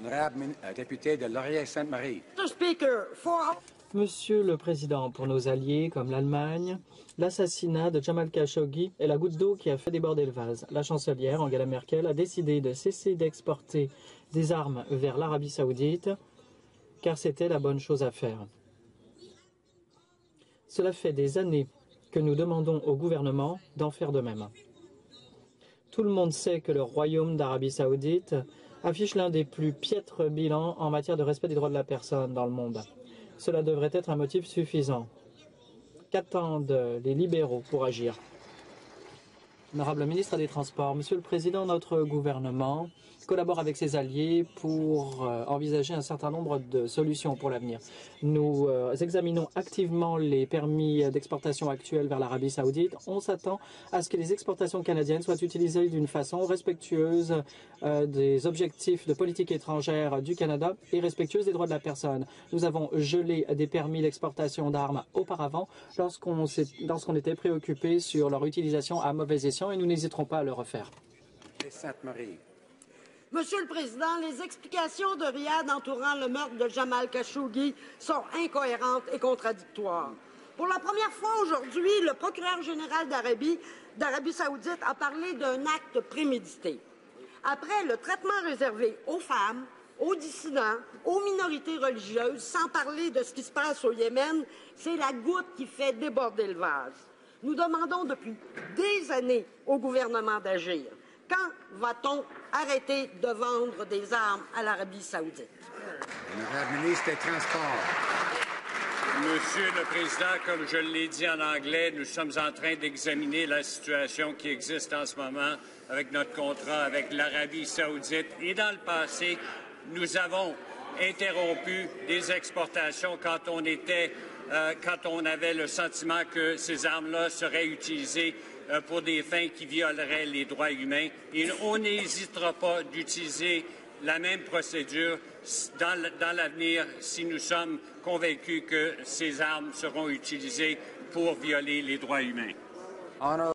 Honorable député de Laurier-Sainte-Marie. Monsieur le Président, pour nos alliés comme l'Allemagne, l'assassinat de Jamal Khashoggi est la goutte d'eau qui a fait déborder le vase. La chancelière Angela Merkel a décidé de cesser d'exporter des armes vers l'Arabie saoudite car c'était la bonne chose à faire. Cela fait des années que nous demandons au gouvernement d'en faire de même. Tout le monde sait que le Royaume d'Arabie saoudite affiche l'un des plus piètres bilans en matière de respect des droits de la personne dans le monde. Cela devrait être un motif suffisant. Qu'attendent les libéraux pour agir? Honorable ministre des Transports, Monsieur le Président, notre gouvernement collabore avec ses alliés pour envisager un certain nombre de solutions pour l'avenir. Nous examinons activement les permis d'exportation actuels vers l'Arabie saoudite. On s'attend à ce que les exportations canadiennes soient utilisées d'une façon respectueuse des objectifs de politique étrangère du Canada et respectueuse des droits de la personne. Nous avons gelé des permis d'exportation d'armes auparavant lorsqu'on était préoccupé sur leur utilisation à mauvais escient et nous n'hésiterons pas à le refaire. Sainte-Marie. Monsieur le Président, les explications de Riyad entourant le meurtre de Jamal Khashoggi sont incohérentes et contradictoires. Pour la première fois aujourd'hui, le procureur général d'Arabie saoudite a parlé d'un acte prémédité. Après le traitement réservé aux femmes, aux dissidents, aux minorités religieuses, sans parler de ce qui se passe au Yémen, c'est la goutte qui fait déborder le vase. Nous demandons depuis des années au gouvernement d'agir. Quand va-t-on arrêter de vendre des armes à l'Arabie saoudite? Honorable ministre des Transports. Monsieur le Président, comme je l'ai dit en anglais, nous sommes en train d'examiner la situation qui existe en ce moment avec notre contrat avec l'Arabie saoudite. Et dans le passé, nous avons interrompu des exportations quand on avait le sentiment que ces armes-là seraient utilisées pour des fins qui violeraient les droits humains. Et on n'hésitera pas d'utiliser la même procédure dans l'avenir si nous sommes convaincus que ces armes seront utilisées pour violer les droits humains.